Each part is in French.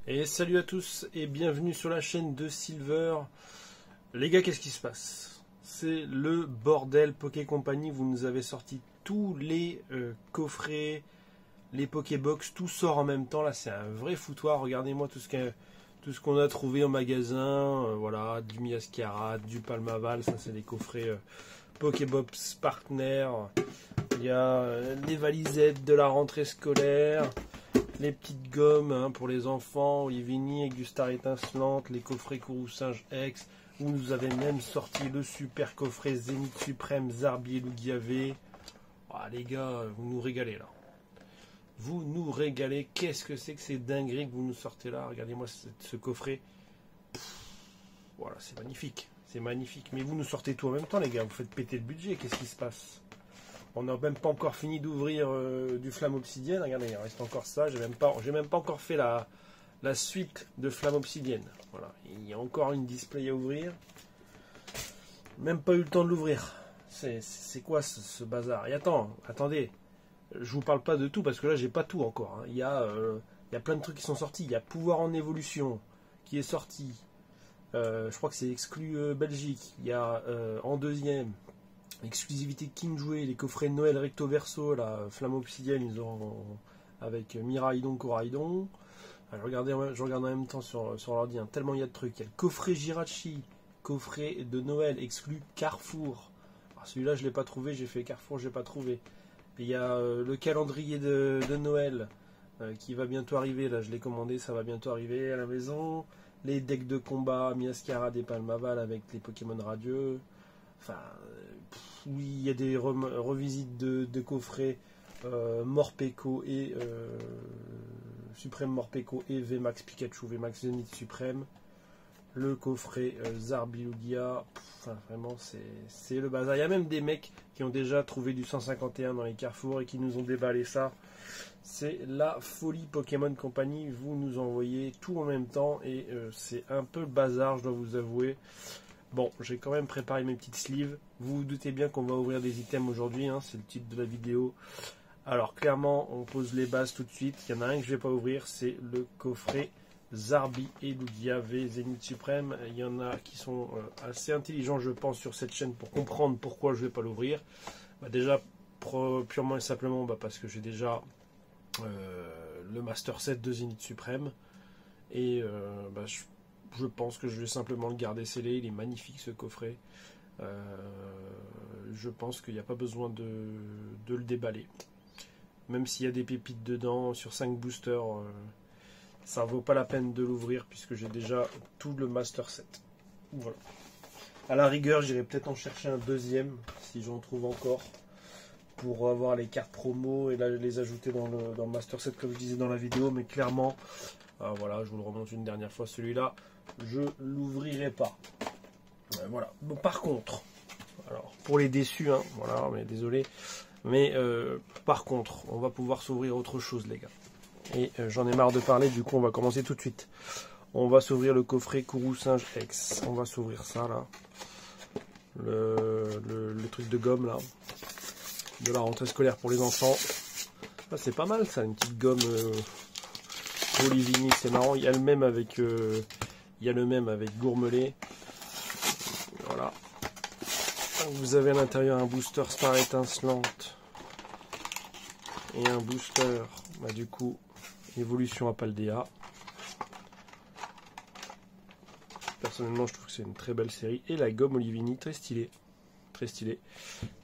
Et salut à tous et bienvenue sur la chaîne de Silver. Les gars, qu'est-ce qui se passe? C'est le bordel Poké Company. Vous nous avez sorti tous les coffrets, les Pokébox, tout sort en même temps. Là, c'est un vrai foutoir. Regardez-moi tout ce qu'on a trouvé au magasin. Voilà, du Miascara, du Palmaval. Ça, c'est des coffrets Pokébox Partner. Il y a les valisettes de la rentrée scolaire. Les petites gommes pour les enfants, Olivini avec du Star étincelante, les coffrets Kourou-Singe X. Vous nous avez même sorti le super coffret Zénith Suprême, Zarbi et Lougiavé. Ah, les gars, vous nous régalez là. Vous nous régalez. Qu'est-ce que c'est que ces dingueries que vous nous sortez là? Regardez-moi ce coffret. Voilà, c'est magnifique. C'est magnifique. Mais vous nous sortez tout en même temps, les gars. Vous faites péter le budget. Qu'est-ce qui se passe? On n'a même pas encore fini d'ouvrir du Flamme Obsidienne. Regardez, il reste encore ça. J'ai même pas encore fait la suite de Flamme Obsidienne. Voilà, il y a encore une display à ouvrir. Même pas eu le temps de l'ouvrir. C'est quoi ce bazar? Et attendez. Je vous parle pas de tout parce que là j'ai pas tout encore. Il y a plein de trucs qui sont sortis. Il y a Pouvoir en évolution qui est sorti. Je crois que c'est exclu Belgique. Il y a en deuxième. Exclusivité King Jouet, les coffrets de Noël recto verso, la Flamme Obsidienne, ils ont avec Miraidon, Coraidon. Je regarde en même temps sur l'ordi, tellement il y a de trucs. Il y a le coffret Jirachi, coffret de Noël exclu Carrefour. Celui-là, je ne l'ai pas trouvé, j'ai fait Carrefour, je l'ai pas trouvé. Et il y a le calendrier de Noël qui va bientôt arriver. Là, je l'ai commandé, ça va bientôt arriver à la maison. Les decks de combat, Miascara, des Palmaval avec les Pokémon radieux. Enfin, oui, il y a des revisites de coffrets Morpeko et Suprême Morpeko et VMAX Pikachu, VMAX Zenith Suprême. Le coffret Zarbi-Lugia. Enfin, vraiment, c'est le bazar. Il y a même des mecs qui ont déjà trouvé du 151 dans les carrefours et qui nous ont déballé ça. C'est la folie Pokémon Company. Vous nous envoyez tout en même temps et c'est un peu le bazar, je dois vous avouer. Bon, j'ai quand même préparé mes petites sleeves. Vous vous doutez bien qu'on va ouvrir des items aujourd'hui, c'est le titre de la vidéo. Alors clairement, on pose les bases tout de suite. Il y en a un que je ne vais pas ouvrir, c'est le coffret Zarbi et Lougiavé Zénith Suprême. Il y en a qui sont assez intelligents, je pense, sur cette chaîne pour comprendre pourquoi je ne vais pas l'ouvrir. Déjà, purement et simplement parce que j'ai déjà le Master Set de Zénith Suprême. Et je pense que je vais simplement le garder scellé. Il est magnifique ce coffret. Je pense qu'il n'y a pas besoin de le déballer. Même s'il y a des pépites dedans, sur 5 boosters, ça ne vaut pas la peine de l'ouvrir puisque j'ai déjà tout le Master Set. Voilà. À la rigueur, j'irai peut-être en chercher un deuxième si j'en trouve encore pour avoir les cartes promo et là les ajouter dans le Master Set comme je disais dans la vidéo. Mais clairement, voilà, je vous le remonte une dernière fois, celui-là, je l'ouvrirai pas. Voilà. Bon, par contre, alors pour les déçus, voilà, mais désolé, mais par contre, on va pouvoir s'ouvrir autre chose, les gars. Et j'en ai marre de parler, du coup, on va commencer tout de suite. On va s'ouvrir le coffret Kourou-Singe X. On va s'ouvrir ça là, le truc de gomme là, de la rentrée scolaire pour les enfants. Ah, c'est pas mal ça, une petite gomme. Olivini, c'est marrant. Il y a le même avec Gourmelet. Voilà. Vous avez à l'intérieur un booster Star étincelante et un booster, du coup, évolution à Paldea. Personnellement, je trouve que c'est une très belle série. Et la gomme Olivini, très stylée. Très stylée.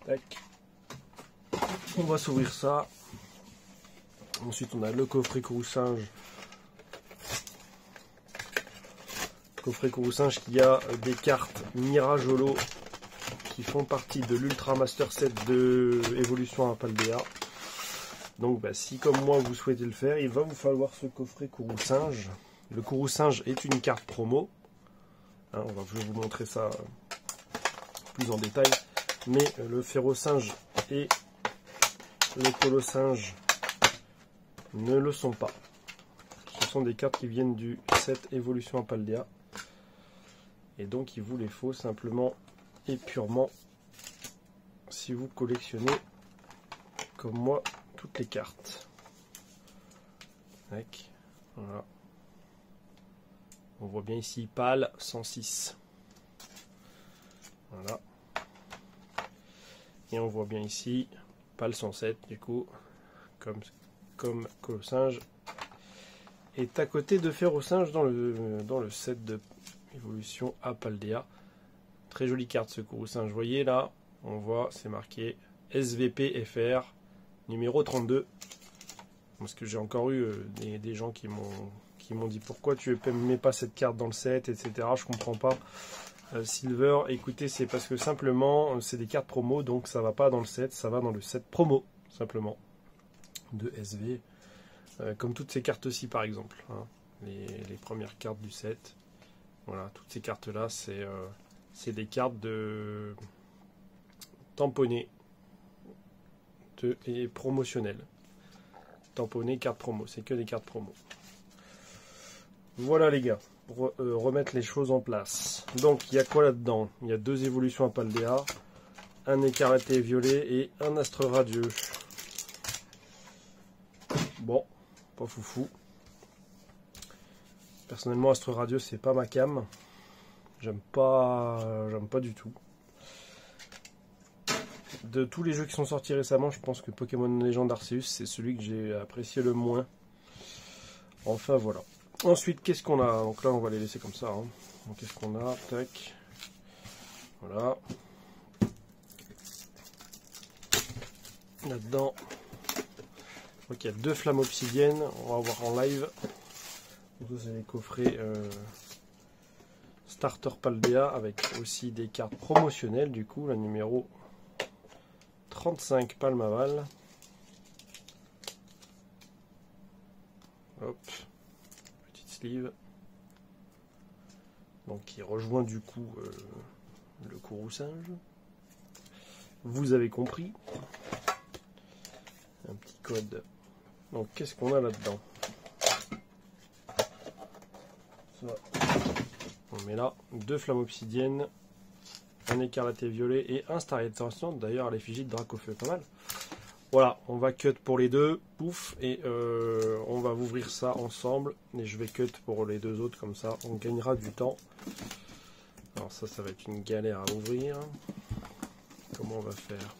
Tac. On va s'ouvrir ça. Ensuite, on a le coffret Kourou-Singe. Coffret Kourou-Singe qui a des cartes Mirage Holo qui font partie de l'Ultra Master Set de Évolution à Paldea. Donc si comme moi vous souhaitez le faire, il va vous falloir ce coffret Kourou-Singe. Le Kourou-Singe est une carte promo. Je vais vous montrer ça plus en détail. Mais le Férocinge et le Colosinge ne le sont pas. Ce sont des cartes qui viennent du set Évolution à Paldea. Et donc il vous les faut simplement et purement si vous collectionnez comme moi toutes les cartes. Voilà. On voit bien ici PAL 106. Voilà. Et on voit bien ici PAL 107 du coup, comme Colossinge est à côté de Ferrosinge dans le set de évolution à Paldea. Très jolie carte ce Colossinge. Vous voyez là, on voit, c'est marqué SVP FR numéro 32. Parce que j'ai encore eu des gens qui m'ont dit pourquoi tu ne mets pas cette carte dans le set, etc. Je comprends pas. Silver, écoutez, c'est parce que simplement c'est des cartes promo, donc ça va pas dans le set, ça va dans le set promo simplement de SV, comme toutes ces cartes aussi par exemple, hein, les premières cartes du set. Voilà, toutes ces cartes là, c'est des cartes de tamponnées et promotionnelles. Tamponnées, cartes promo, c'est que des cartes promo. Voilà les gars, pour remettre les choses en place. Donc il y a quoi là-dedans? Il y a 2 évolutions à Paldea, un écarlaté violet et un astre radieux. Bon, pas foufou. Personnellement, astre radieux c'est pas ma cam. J'aime pas du tout. De tous les jeux qui sont sortis récemment, je pense que Pokémon Legend Arceus c'est celui que j'ai apprécié le moins. Enfin voilà. Ensuite, qu'est-ce qu'on a? Donc là, on va les laisser comme ça. Hein. Donc qu'est-ce qu'on a? Tac. Voilà. Là-dedans, donc il y a 2 flammes obsidiennes. On va voir en live. Donc ça, c'est les coffrets Starter Paldea avec aussi des cartes promotionnelles. Du coup, la numéro 35 Palmaval. Hop. Sleeve. Donc qui rejoint du coup le Colossinge. Vous avez compris. Un petit code. Donc qu'est-ce qu'on a là-dedans? On met là 2 flammes obsidiennes, un écarlaté violet et un Starlight Transcendant. D'ailleurs l'effigie de Dracofeu, pas mal. Voilà, on va cut pour les 2, pouf, et on va ouvrir ça ensemble. Et je vais cut pour les 2 autres, comme ça, on gagnera du temps. Alors ça va être une galère à ouvrir. Comment on va faire?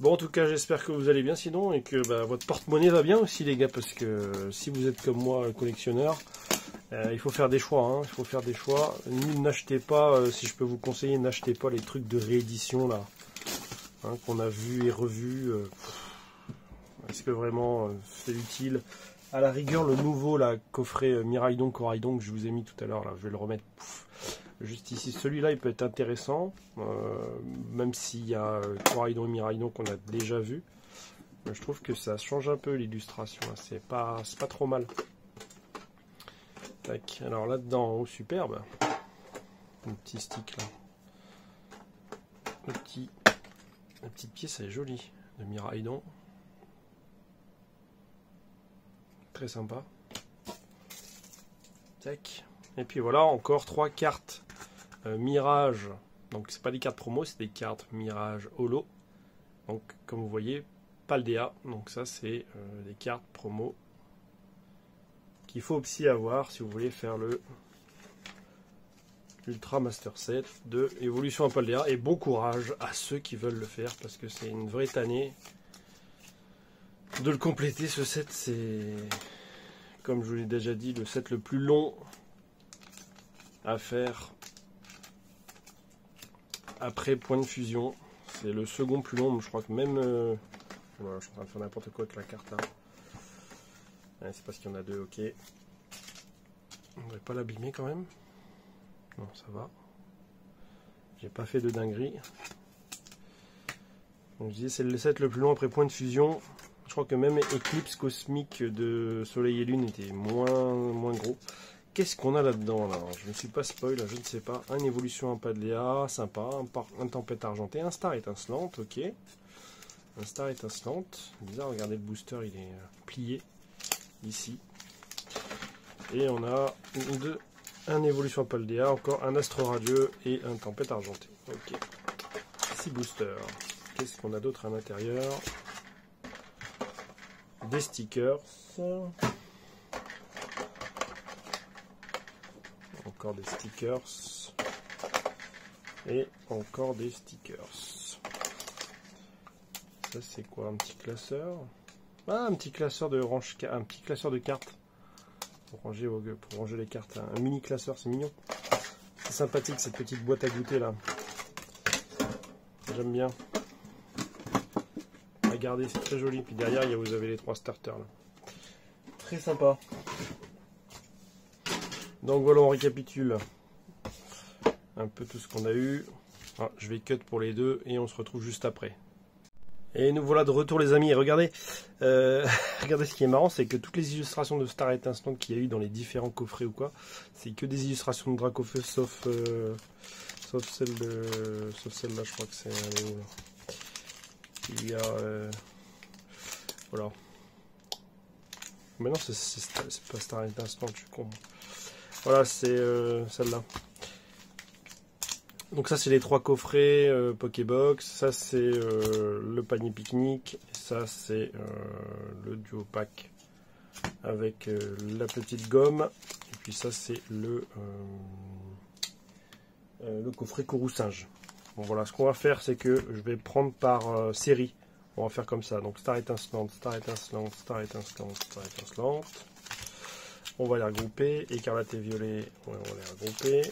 Bon, en tout cas, j'espère que vous allez bien sinon, et que votre porte-monnaie va bien aussi, les gars, parce que si vous êtes comme moi, collectionneur, il faut faire des choix, hein, il faut faire des choix. N'achetez pas, si je peux vous conseiller, n'achetez pas les trucs de réédition, là. Hein, qu'on a vu et revu. Est-ce que vraiment c'est utile? À la rigueur, le nouveau là, coffret Miraidon, Coraidon que je vous ai mis tout à l'heure, là, je vais le remettre juste ici. Celui-là, il peut être intéressant, même s'il y a Coraidon et Miraidon qu'on a déjà vu. Je trouve que ça change un peu l'illustration. Hein, c'est pas trop mal. Tac. Alors là-dedans, oh, superbe. Un petit stick là. La petite pièce, elle est jolie, de Miraidon. Très sympa. Tac. Et puis voilà, encore 3 cartes Mirage. Donc c'est pas des cartes promo, c'est des cartes Mirage Holo. Donc comme vous voyez, Paldea. Donc ça c'est des cartes promo qu'il faut aussi avoir si vous voulez faire le Ultra Master Set de Évolution à Paldea, et bon courage à ceux qui veulent le faire parce que c'est une vraie tannée de le compléter. Ce set, c'est, comme je vous l'ai déjà dit, le set le plus long à faire après Point de Fusion. C'est le second plus long, je crois que même voilà, je suis en train de faire n'importe quoi avec la carte là. Ouais, c'est parce qu'il y en a 2, ok. On ne devrait pas l'abîmer quand même. Non, ça va. J'ai pas fait de dinguerie. Donc je disais, c'est le set le plus long après Point de Fusion. Je crois que même Éclipse Cosmique de Soleil et Lune était moins gros. Qu'est-ce qu'on a là-dedans là? Je ne suis pas spoil, je ne sais pas. Un évolution en Paldea, sympa. Un tempête argentée, un star étincelante, ok. Un star étincelante. Bizarre, regardez le booster, il est plié ici. Et on a un évolution Paldea, encore un astre radieux et un tempête argentée. Ok. 6 boosters. Qu'est-ce qu'on a d'autre à l'intérieur? Des stickers. encore des stickers. Et encore des stickers. Ça c'est quoi? Un petit classeur? Ah, un petit classeur de cartes. Pour ranger les cartes. Un mini classeur, c'est mignon. C'est sympathique cette petite boîte à goûter là. J'aime bien. Regardez, c'est très joli. Puis derrière, vous avez les 3 starters là. Très sympa. Donc voilà, on récapitule un peu tout ce qu'on a eu. Ah, je vais cut pour les deux et on se retrouve juste après. Et nous voilà de retour les amis. Et regardez, regardez ce qui est marrant, c'est que toutes les illustrations de Star Étincelante qu'il y a eu dans les différents coffrets ou quoi, c'est que des illustrations de Dracofeu, sauf celle-là, je crois que c'est... Il y a... voilà. Mais non, c'est pas Star Étincelante, je suis con. Voilà, c'est celle-là. Donc ça c'est les 3 coffrets Pokébox, ça c'est le panier pique-nique, et ça c'est le duo pack avec la petite gomme, et puis ça c'est le coffret Kourou-Singe. Bon voilà, ce qu'on va faire c'est que je vais prendre par série, on va faire comme ça, donc Star Étincelante, Star Étincelante, Star Étincelante, Star Étincelante. On va les regrouper, écarlate et violet, ouais, on va les regrouper.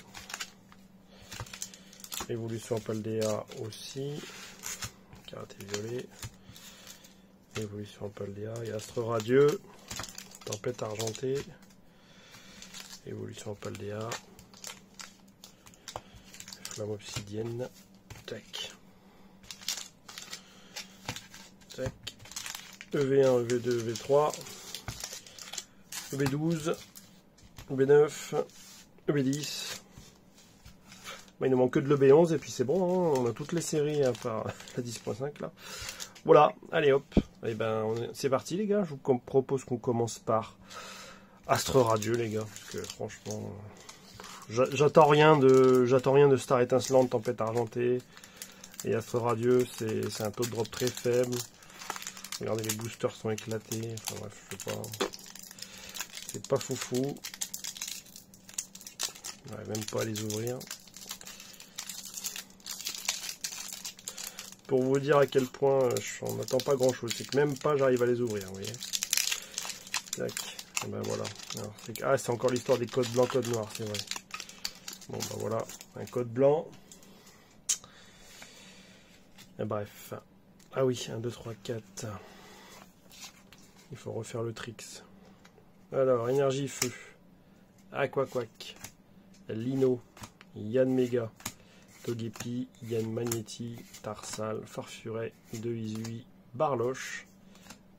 Évolution Paldea aussi, écarlate et violet. Évolution Paldea et Astre Radieux, Tempête argentée. Évolution Paldea, Flamme obsidienne, tac. Tac. EV1, EV2, EV3. EV12, EV9, EV10. Il ne manque que de l'EB11 et puis c'est bon, hein, on a toutes les séries à part la 10.5 là. Voilà, allez hop, et ben c'est parti les gars, je vous propose qu'on commence par Astre Radieux les gars, parce que franchement, j'attends rien de Star Étincelante, Tempête argentée, et Astre Radieux c'est un taux de drop très faible. Regardez, les boosters sont éclatés, enfin bref, je sais pas, c'est pas foufou. On n'arrive même pas à les ouvrir. Pour vous dire à quel point on n'attend pas grand chose, c'est que même pas j'arrive à les ouvrir, vous voyez. Tac, et ben voilà. Ah, c'est encore l'histoire des codes blancs, codes noirs, c'est vrai. Bon ben voilà, un code blanc. Et bref. Ah oui, 1, 2, 3, 4. Il faut refaire le tricks. Alors, énergie feu. Aquaquack. Lino. Yanmega. Togepi, Yann Magnéti, Tarsal, Farfuret, Deizui, Barloche,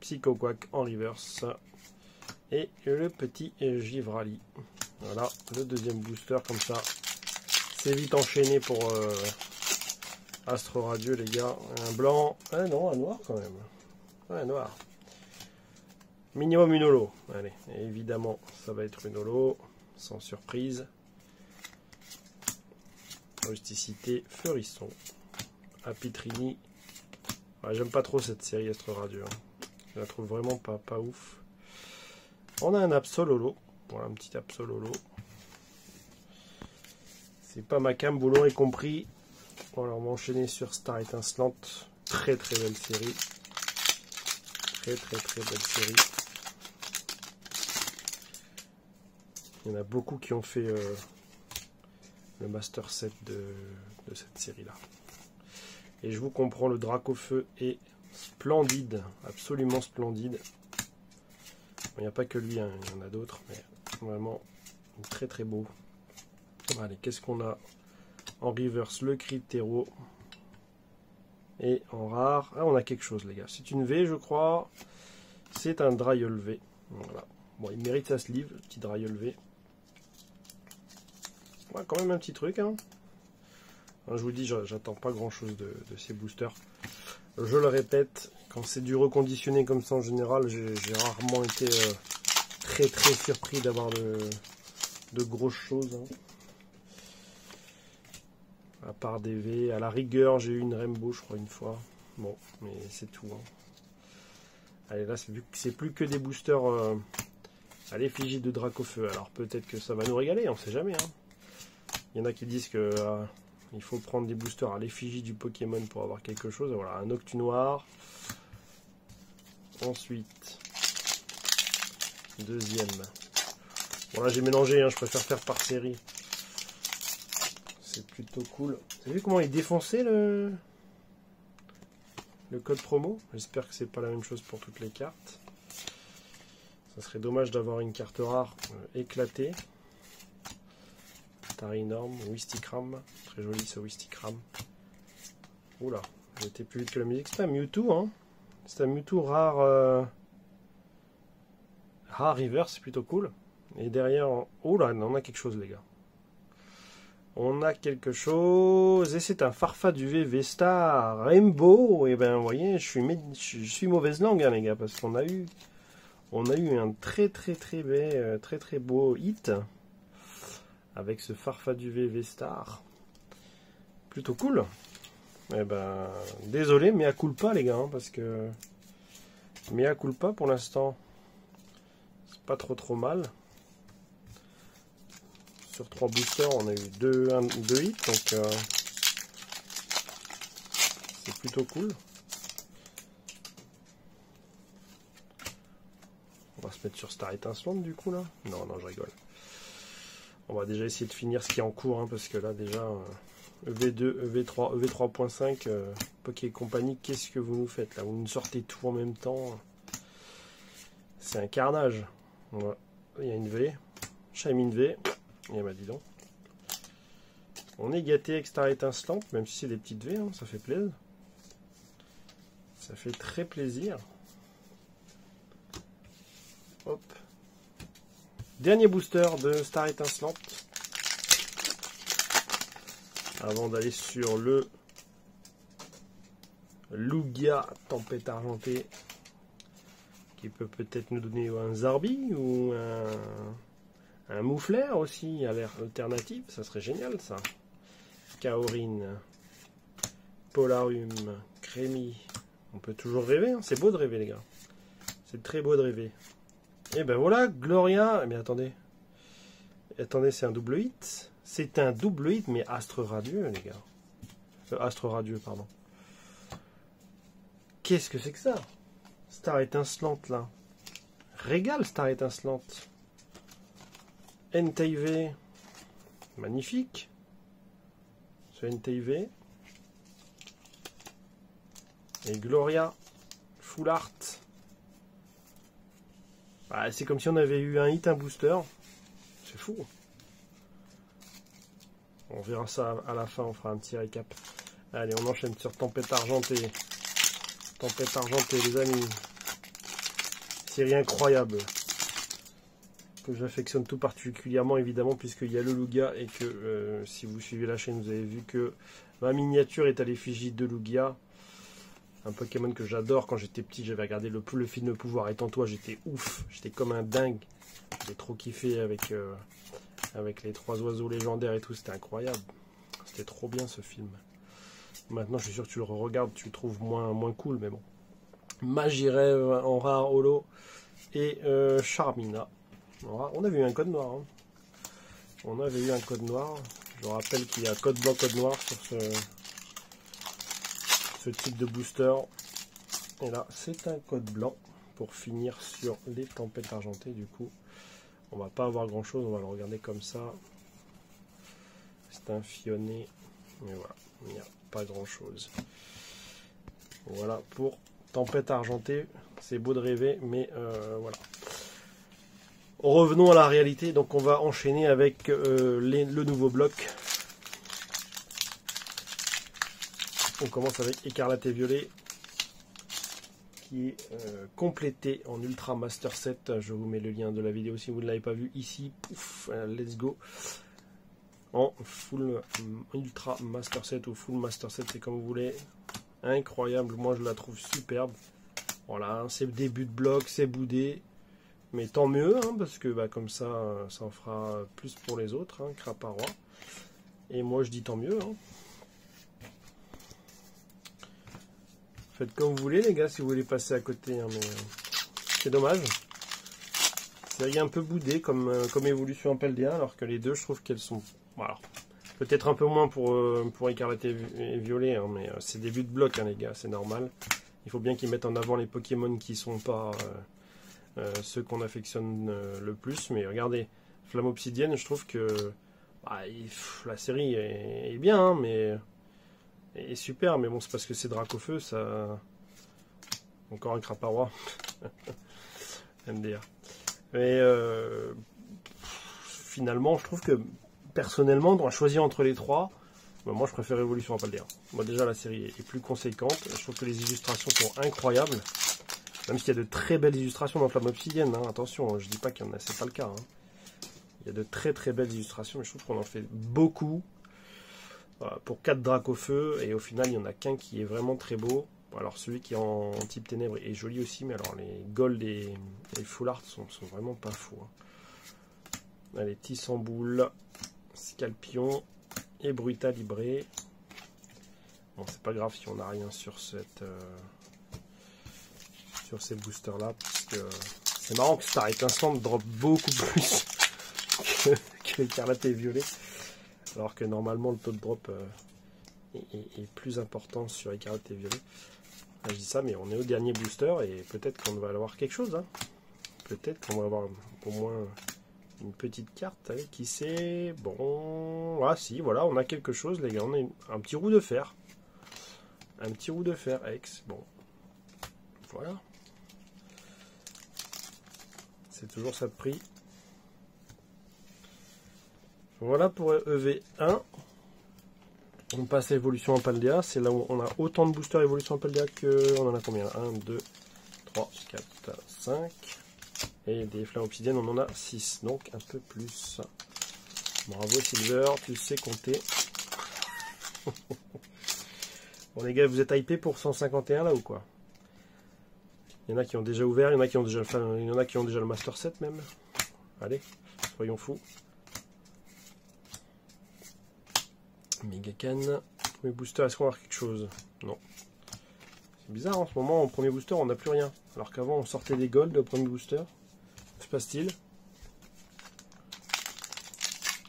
Psychoquack en reverse et le petit Givrali. Voilà, le deuxième booster comme ça. C'est vite enchaîné pour Astre Radieux les gars. Un blanc, ah non, un noir quand même. Un noir. Minimum une holo. Allez, et évidemment ça va être une holo, sans surprise. Rusticité, Feurisson, Apitrini. Ouais, j'aime pas trop cette série Astre Radieux. Hein. Je la trouve vraiment pas ouf. On a un Absololo. Voilà, un petit Absololo. C'est pas ma cam, vous l'aurez compris. Voilà, on va enchaîner sur Star Étincelante. Très belle série. Très belle série. Il y en a beaucoup qui ont fait... le master set de cette série là, et je vous comprends, le Dracofeu est splendide, absolument splendide. Il n'y a pas que lui, hein, il y en a d'autres, mais vraiment très beau. Allez, qu'est-ce qu'on a en reverse? Le Cryptero, et en rare, ah, on a quelque chose les gars, c'est une V je crois, c'est un Dryol V. Voilà, bon, il mérite sa sleeve, le petit Dryol V. Ouais, quand même un petit truc, hein. Je vous dis, j'attends pas grand chose de ces boosters. Je le répète, quand c'est du reconditionné comme ça en général, j'ai rarement été très surpris d'avoir de grosses choses. Hein. À part des V, à la rigueur, j'ai eu une Rainbow, je crois, une fois. Bon, mais c'est tout. Hein. Allez, là, c'est plus que des boosters à l'effigie de Dracofeu. Alors peut-être que ça va nous régaler, on sait jamais. Hein. Il y en a qui disent que il faut prendre des boosters à l'effigie du Pokémon pour avoir quelque chose. Voilà, un Octu noir. Ensuite, deuxième. Bon là j'ai mélangé, hein, je préfère faire par série. C'est plutôt cool. Vous avez vu comment il défonçait le code promo? J'espère que c'est pas la même chose pour toutes les cartes. Ça serait dommage d'avoir une carte rare éclatée. Tarinorm, Wistikram. Très joli ce Wistikram. Oula, j'ai été plus vite que la musique. C'est un Mewtwo, hein. C'est un Mewtwo rare. Rare reverse, c'est plutôt cool. Et derrière, oh là, on a quelque chose, les gars. On a quelque chose. Et c'est un Farfaduvé V-Star Rainbow. Et ben, vous voyez, je suis mauvaise langue, hein, les gars, parce qu'on a eu un très beau hit avec ce Farfaduvé V-Star. Plutôt cool. Et ben, désolé, mais à culpa, les gars, hein, parce que mais à culpa pour l'instant, c'est pas trop mal. Sur 3 boosters, on a eu 2 hits, donc c'est plutôt cool. On va se mettre sur Star étincelante du coup là. Non, je rigole. On va déjà essayer de finir ce qui est en cours, hein, parce que là déjà, EV2, EV3, EV3.5, Poké Company, qu'est-ce que vous nous faites là? Vous nous sortez tout en même temps. C'est un carnage. Voilà. Il y a une V. Shaymin V. Et bah dis donc. On est gâté avec Star étincelante, même si c'est des petites V, hein, ça fait plaisir. Ça fait très plaisir. Hop. Dernier booster de Star étincelante. Avant d'aller sur le Lugia Tempête Argentée. Qui peut peut-être nous donner un Zarbi ou un Moufleur aussi à l'air alternative. Ça serait génial ça. Kaorin. Polarum. Crémy. On peut toujours rêver, hein. C'est beau de rêver les gars. C'est très beau de rêver. Et ben voilà, Gloria. Mais attendez. Attendez, c'est un double hit. C'est un double hit, mais Astre Radieux, les gars. Astre Radieux, pardon. Qu'est-ce que c'est que ça? Star étincelante, là. Régale, Star étincelante. NTV. Magnifique. Ce NTV. Et Gloria. Full art. Bah, c'est comme si on avait eu un hit, un booster. C'est fou. On verra ça à la fin, on fera un petit récap. Allez, on enchaîne sur Tempête Argentée. Tempête Argentée, les amis. Série incroyable. Que j'affectionne tout particulièrement, évidemment, puisqu'il y a le Lugia. Et que, si vous suivez la chaîne, vous avez vu que ma miniature est à l'effigie de Lugia. Un Pokémon que j'adore. Quand j'étais petit, j'avais regardé le film Le Pouvoir étant toi. J'étais ouf. J'étais comme un dingue. J'ai trop kiffé avec les 3 oiseaux légendaires et tout. C'était incroyable. C'était trop bien ce film. Maintenant, je suis sûr que tu le regardes, tu le trouves moins cool, mais bon. Magirève en rare holo et Charmina. On avait eu un code noir. Hein. On avait eu un code noir. Je rappelle qu'il y a code blanc, code noir sur ce type de booster. Et là, c'est un code blanc pour finir sur les tempêtes argentées. Du coup, on va pas avoir grand chose. On va le regarder comme ça. C'est un fionné. Mais voilà, il n'y a pas grand chose. Voilà pour Tempête Argentée. C'est beau de rêver, mais voilà. Revenons à la réalité. Donc on va enchaîner avec le nouveau bloc. On commence avec Écarlate et Violet, qui est complété en Ultra Master Set. Je vous mets le lien de la vidéo si vous ne l'avez pas vu ici. Pouf, let's go. En full Ultra Master Set ou full Master Set, c'est comme vous voulez. Incroyable, moi je la trouve superbe. Voilà, c'est le début de bloc, c'est boudé. Mais tant mieux, hein, parce que bah, comme ça, ça en fera plus pour les autres, hein, Craparois. Et moi je dis tant mieux. Hein. Faites comme vous voulez les gars, si vous voulez passer à côté. Hein, mais c'est dommage. Série un peu boudée comme évolution en PLD1, alors que les deux, je trouve qu'elles sont... Voilà. Peut-être un peu moins pour Écarlate et Violet, hein, mais c'est des vues de bloc, hein, les gars, c'est normal. Il faut bien qu'ils mettent en avant les Pokémon qui sont pas ceux qu'on affectionne le plus. Mais regardez, Flamme Obsidienne, je trouve que bah, la série est bien, hein, mais est super. Mais bon, c'est parce que c'est Dracofeu, ça. Encore un Craparoi. MDR. Mais finalement, je trouve que personnellement, on choisir entre les trois. Bah, moi, je préfère Évolution à Paldea. Moi, déjà, la série est plus conséquente. Je trouve que les illustrations sont incroyables. Même s'il y a de très belles illustrations dans Flamme Obsidienne. Hein. Attention, je dis pas qu'il y en a, c'est pas le cas. Hein. Il y a de très très belles illustrations, mais je trouve qu'on en fait beaucoup. Voilà, pour 4 Dracofeu, et au final, il n'y en a qu'un qui est vraiment très beau. Alors, celui qui est en type ténèbres est joli aussi, mais alors les Gold et les Full Art sont vraiment pas fous. Hein. Allez, Tissamboule, Scalpion et Brutal Libré. Bon, c'est pas grave si on n'a rien sur cette sur ces boosters là, parce que c'est marrant que Star Étincelante drop beaucoup plus que Écarlate et Violet, alors que normalement le taux de drop est plus important sur Écarlate et Violet. Là, je dis ça, mais on est au dernier booster et peut-être qu'on va avoir quelque chose. Hein. Peut-être qu'on va avoir au moins une petite carte. Allez, qui c'est? Bon, ah si, voilà, on a quelque chose, les gars. On a un petit roue de fer. Un petit roue de fer X. Bon, voilà. C'est toujours ça de prix. Voilà pour EV1. On passe à Évolution en Paldea. C'est là où on a autant de boosters Évolution en Paldea que... On en a combien? 1, 2, 3, 4, 5. Et des Flammes Obsidiennes, on en a 6. Donc un peu plus. Bravo Silver, tu sais compter. Bon les gars, vous êtes hypés pour 151 là ou quoi? Il y en a qui ont déjà ouvert, il y en a qui ont déjà, enfin, il y en a qui ont déjà le Master 7 même. Allez, soyons fous. Megacan. Premier booster, est-ce qu'on va avoir quelque chose? Non. C'est bizarre, en ce moment, au premier booster, on n'a plus rien. Alors qu'avant, on sortait des golds au premier booster. Que se passe-t-il?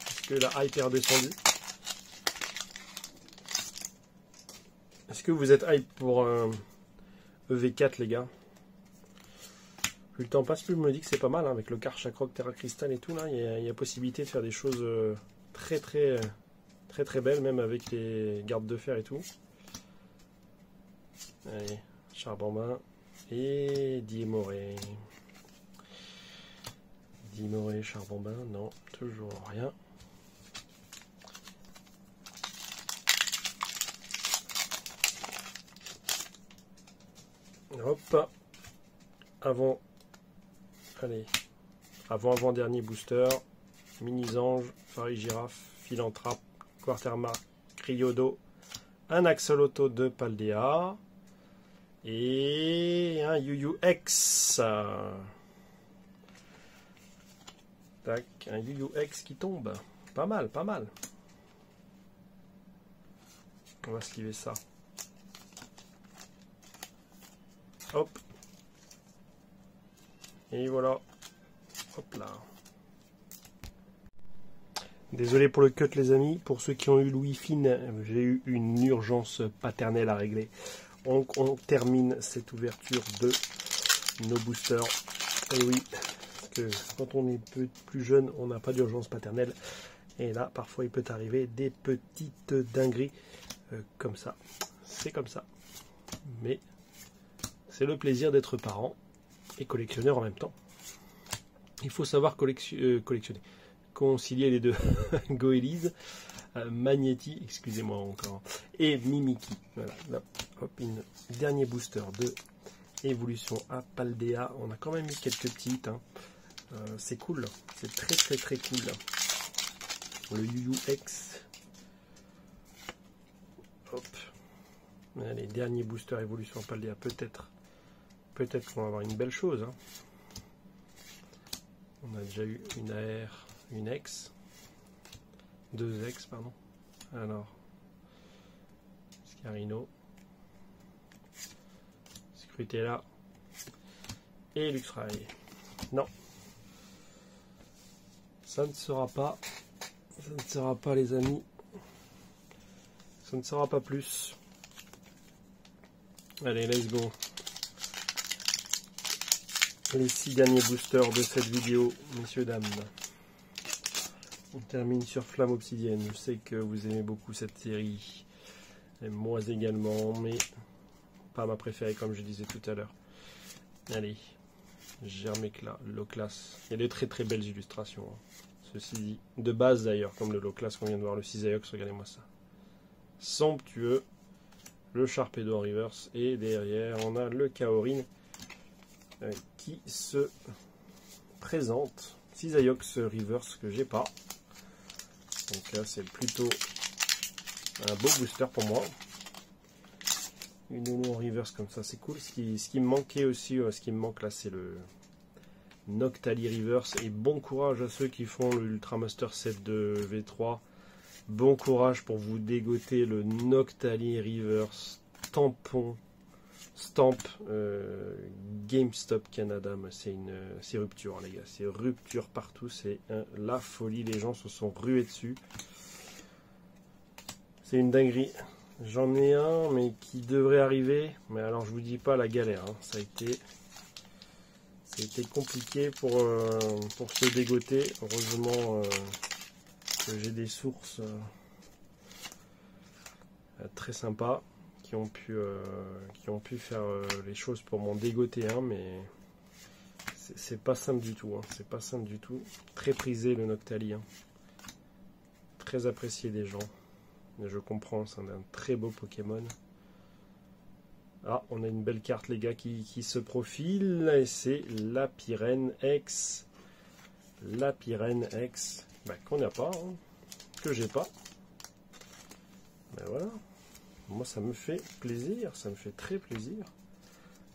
Est-ce que la hype est redescendue? Est-ce que vous êtes hype pour EV4, les gars? Plus le temps passe, plus je me dis que c'est pas mal, hein, avec le Karchakroc, Terra Crystal et tout, là, il y a possibilité de faire des choses très belles, même avec les gardes de fer et tout. Allez, Charbambin et Diemoré. Diemoré, Charbambin, non, toujours rien. Hop, avant-dernier booster, Mini-Ange, Farigiraffe, Philanthrape, Quarterma, Cryodo, un Axolotl de Paldea et un UUX. Tac, un UUX qui tombe. Pas mal, pas mal. On va sliver ça. Hop. Et voilà. Hop là. Désolé pour le cut les amis. Pour ceux qui ont eu Louis Fine, j'ai eu une urgence paternelle à régler. Donc on termine cette ouverture de nos boosters. Et oui, parce que quand on est plus jeune, on n'a pas d'urgence paternelle. Et là, parfois, il peut arriver des petites dingueries comme ça. C'est comme ça. Mais c'est le plaisir d'être parent et collectionneur en même temps. Il faut savoir collectionner, concilier les deux. Goélise, Magnéti, excusez-moi encore, et Mimiki. Voilà, là, hop, une dernier booster de Évolution à Paldea. On a quand même mis quelques petites. Hein. C'est cool, c'est très cool. Le UUX. Hop. Allez, dernier booster Évolution à Paldea, peut-être qu'on va avoir une belle chose. Hein. On a déjà eu une AR, une X, 2 X, pardon. Alors, Scarino, Scrutella et Luxray. Non, ça ne sera pas les amis. ça ne sera pas plus. Allez, let's go. Les 6 derniers boosters de cette vidéo, messieurs, dames. On termine sur Flamme Obsidienne. Je sais que vous aimez beaucoup cette série. Et moi également, mais pas ma préférée comme je disais tout à l'heure. Allez, Germécla, Loclas. Il y a des très très belles illustrations. Hein. Ceci dit, de base d'ailleurs, comme le Loclas qu'on vient de voir, le Cisaiox, regardez-moi ça. Somptueux. Le Sharpedo en reverse. Et derrière, on a le Kaorin qui se présente. Cisaiox reverse que j'ai pas. Donc là, c'est plutôt un beau booster pour moi. Une Uno en reverse comme ça, c'est cool. Ce qui me manquait aussi, ce qui me manque là, c'est le Noctali reverse. Et bon courage à ceux qui font le Ultramaster 7 de V3. Bon courage pour vous dégoter le Noctali reverse tampon Stamp GameStop Canada. C'est rupture, les gars. C'est rupture partout. C'est la folie. Les gens se sont rués dessus. C'est une dinguerie. J'en ai un, mais qui devrait arriver. Mais alors, je vous dis pas la galère. Hein. Ça a été compliqué pour se dégoter. Heureusement que j'ai des sources très sympas qui ont pu faire les choses pour m'en dégoter un, mais c'est pas simple du tout. Hein. C'est pas simple du tout. Très prisé le Noctali. Hein. Très apprécié des gens. Mais je comprends, c'est un très beau Pokémon. Ah, on a une belle carte, les gars, qui se profile. Et c'est la Pyrène X. La Pyrène X. Bah, qu'on n'a pas. Hein. Que j'ai pas. Ben voilà. Moi, ça me fait plaisir. Ça me fait très plaisir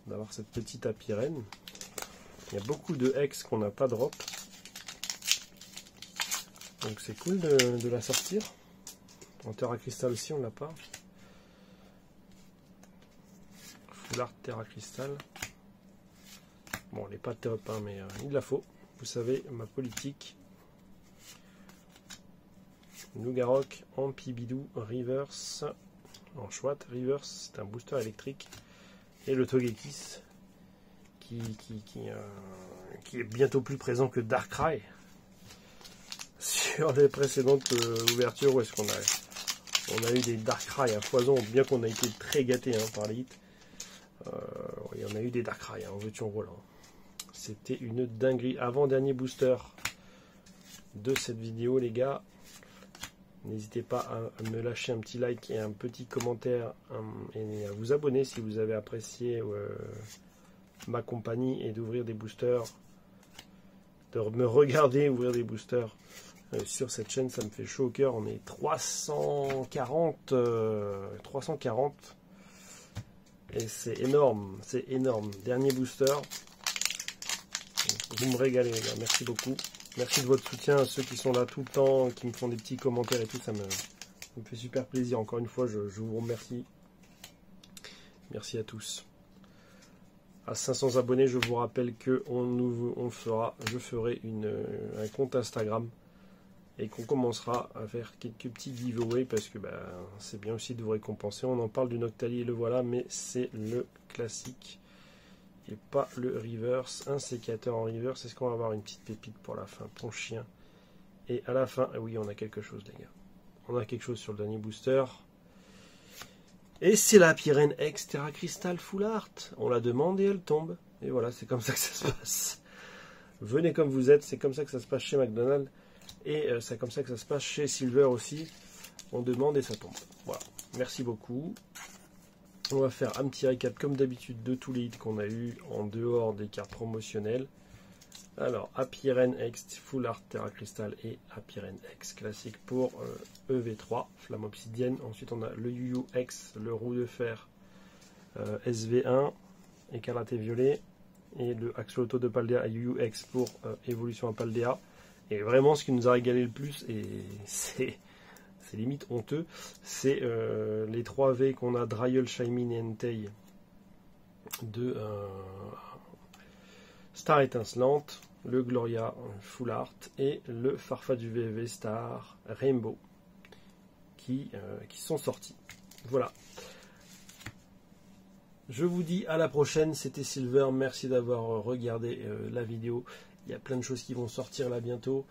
d'avoir cette petite Apyrène. Il y a beaucoup de X qu'on n'a pas drop. Donc, c'est cool de la sortir. En Terra Cristal aussi, on l'a pas. Full Art Terra Cristal. Bon, elle n'est pas top, hein, mais il la faut. Vous savez, ma politique. Nougarok, Ampibidou, Reverse. En Chouette, Reverse, c'est un booster électrique. Et le Togekiss, qui est bientôt plus présent que Darkrai. Sur les précédentes ouvertures, où est-ce qu'on a eu des Darkrai à foison, bien qu'on a été très gâtés hein, par les hits. Oui, on a eu des Darkrai, hein, en veux-tu en voilà. C'était une dinguerie. Avant-dernier booster de cette vidéo, les gars. N'hésitez pas à me lâcher un petit like et un petit commentaire et à vous abonner si vous avez apprécié ma compagnie et d'ouvrir des boosters, de me regarder ouvrir des boosters sur cette chaîne. Ça me fait chaud au cœur. On est 340 et c'est énorme, c'est énorme. Dernier booster. Vous me régalez, les gars. Merci beaucoup. Merci de votre soutien à ceux qui sont là tout le temps, qui me font des petits commentaires et tout. Ça me fait super plaisir. Encore une fois, je vous remercie. Merci à tous. À 500 abonnés, je vous rappelle que je ferai un compte Instagram et qu'on commencera à faire quelques petits giveaways parce que c'est bien aussi de vous récompenser. On en parle du Noctali, le voilà, mais c'est le classique. Et pas le reverse, un sécateur en reverse. Est-ce qu'on va avoir une petite pépite pour la fin, ton chien? Et à la fin, oui, on a quelque chose, les gars. On a quelque chose sur le dernier booster. Et c'est la Pyrène X Terra Cristal Full Art. On la demande et elle tombe. Et voilà, c'est comme ça que ça se passe. Venez comme vous êtes, c'est comme ça que ça se passe chez McDonald's. Et c'est comme ça que ça se passe chez Silver aussi. On demande et ça tombe. Voilà, merci beaucoup. On va faire un petit récap comme d'habitude de tous les hits qu'on a eu en dehors des cartes promotionnelles. Alors, Apyrène X Full Art Terra Cristal et Apyrène X classique pour EV3, Flamme Obsidienne. Ensuite, on a le Yu-Yu X, le Roue de Fer SV1, Écarlate et Violet. Et le Axolotl de Paldea Yu-Yu X pour Évolution à Paldea. Et vraiment, ce qui nous a régalé le plus, et c'est limite honteux, c'est les 3 V qu'on a, Dryel, Shaymin et Entei de Star Étincelante, le Gloria Full Art et le Farfa du VV Star Rainbow qui sont sortis. Voilà. Je vous dis à la prochaine, c'était Silver, merci d'avoir regardé la vidéo. Il y a plein de choses qui vont sortir là bientôt.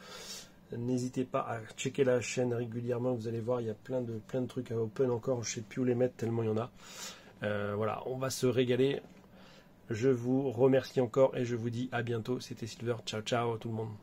N'hésitez pas à checker la chaîne régulièrement, vous allez voir, il y a plein de trucs à open encore, je ne sais plus où les mettre tellement il y en a. Voilà, on va se régaler. Je vous remercie encore et je vous dis à bientôt. C'était Silver, ciao ciao tout le monde.